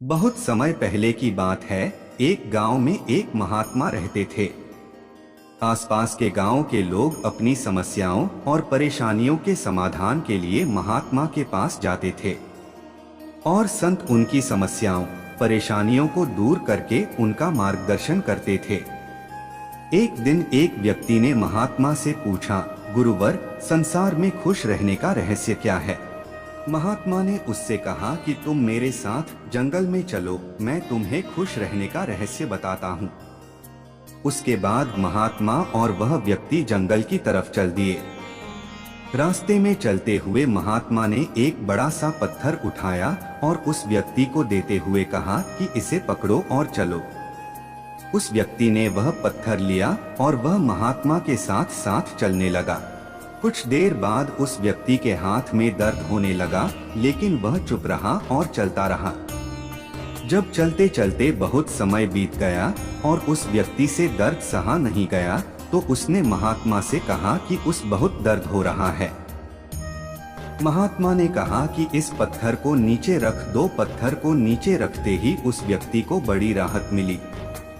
बहुत समय पहले की बात है। एक गांव में एक महात्मा रहते थे। आसपास के गांव के लोग अपनी समस्याओं और परेशानियों के समाधान के लिए महात्मा के पास जाते थे और संत उनकी समस्याओं परेशानियों को दूर करके उनका मार्गदर्शन करते थे। एक दिन एक व्यक्ति ने महात्मा से पूछा, गुरुवर, संसार में खुश रहने का रहस्य क्या है? महात्मा ने उससे कहा कि तुम मेरे साथ जंगल में चलो, मैं तुम्हें खुश रहने का रहस्य बताता हूँ। उसके बाद महात्मा और वह व्यक्ति जंगल की तरफ चल दिए। रास्ते में चलते हुए महात्मा ने एक बड़ा सा पत्थर उठाया और उस व्यक्ति को देते हुए कहा कि इसे पकड़ो और चलो। उस व्यक्ति ने वह पत्थर लिया और वह महात्मा के साथ साथ चलने लगा। कुछ देर बाद उस व्यक्ति के हाथ में दर्द होने लगा, लेकिन वह चुप रहा और चलता रहा। जब चलते चलते बहुत समय बीत गया और उस व्यक्ति से दर्द सहा नहीं गया, तो उसने महात्मा से कहा कि उस बहुत दर्द हो रहा है। महात्मा ने कहा कि इस पत्थर को नीचे रख दो। पत्थर को नीचे रखते ही उस व्यक्ति को बड़ी राहत मिली।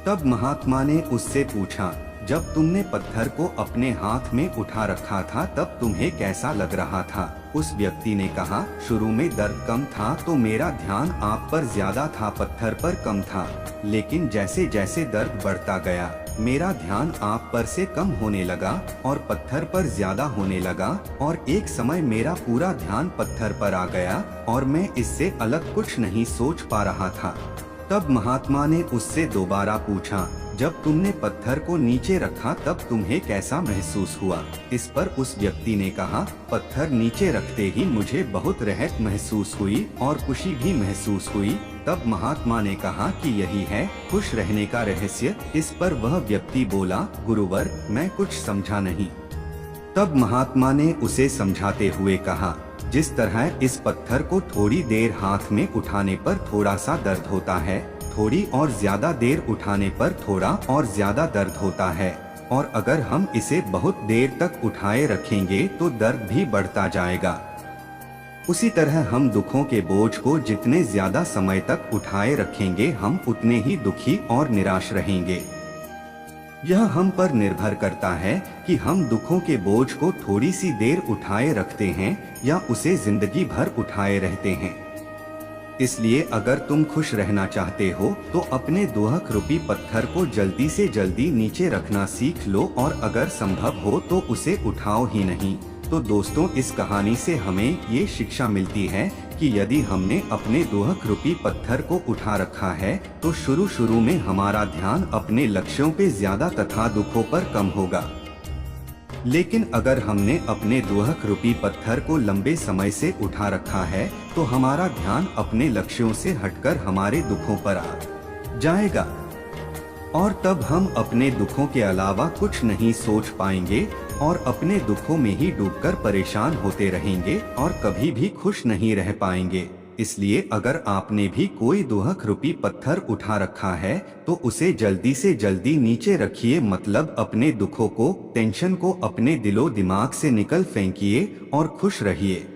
तब महात्मा ने उससे पूछा, जब तुमने पत्थर को अपने हाथ में उठा रखा था तब तुम्हें कैसा लग रहा था? उस व्यक्ति ने कहा, शुरू में दर्द कम था तो मेरा ध्यान आप पर ज्यादा था, पत्थर पर कम था। लेकिन जैसे जैसे दर्द बढ़ता गया, मेरा ध्यान आप पर से कम होने लगा और पत्थर पर ज्यादा होने लगा और एक समय मेरा पूरा ध्यान पत्थर पर आ गया और मैं इससे अलग कुछ नहीं सोच पा रहा था। तब महात्मा ने उससे दोबारा पूछा, जब तुमने पत्थर को नीचे रखा तब तुम्हें कैसा महसूस हुआ? इस पर उस व्यक्ति ने कहा, पत्थर नीचे रखते ही मुझे बहुत राहत महसूस हुई और खुशी भी महसूस हुई। तब महात्मा ने कहा कि यही है खुश रहने का रहस्य। इस पर वह व्यक्ति बोला, गुरुवर, मैं कुछ समझा नहीं। तब महात्मा ने उसे समझाते हुए कहा, जिस तरह इस पत्थर को थोड़ी देर हाथ में उठाने पर थोड़ा सा दर्द होता है, थोड़ी और ज्यादा देर उठाने पर थोड़ा और ज्यादा दर्द होता है, और अगर हम इसे बहुत देर तक उठाए रखेंगे तो दर्द भी बढ़ता जाएगा। उसी तरह हम दुखों के बोझ को जितने ज्यादा समय तक उठाए रखेंगे, हम उतने ही दुखी और निराश रहेंगे। यह हम पर निर्भर करता है कि हम दुखों के बोझ को थोड़ी सी देर उठाए रखते हैं या उसे जिंदगी भर उठाए रहते हैं। इसलिए अगर तुम खुश रहना चाहते हो तो अपने दुहक रूपी पत्थर को जल्दी से जल्दी नीचे रखना सीख लो, और अगर संभव हो तो उसे उठाओ ही नहीं। तो दोस्तों, इस कहानी से हमें ये शिक्षा मिलती है कि यदि हमने अपने दुहक रूपी पत्थर को उठा रखा है तो शुरू में हमारा ध्यान अपने लक्ष्यों पे ज्यादा तथा दुखों पर कम होगा। लेकिन अगर हमने अपने दुहक रूपी पत्थर को लंबे समय से उठा रखा है तो हमारा ध्यान अपने लक्ष्यों से हटकर हमारे दुखों पर आ जाएगा, और तब हम अपने दुखों के अलावा कुछ नहीं सोच पाएंगे और अपने दुखों में ही डूबकर परेशान होते रहेंगे और कभी भी खुश नहीं रह पाएंगे। इसलिए अगर आपने भी कोई दुहक रूपी पत्थर उठा रखा है तो उसे जल्दी से जल्दी नीचे रखिए, मतलब अपने दुखों को, टेंशन को अपने दिलो दिमाग से निकल फेंकिए और खुश रहिए।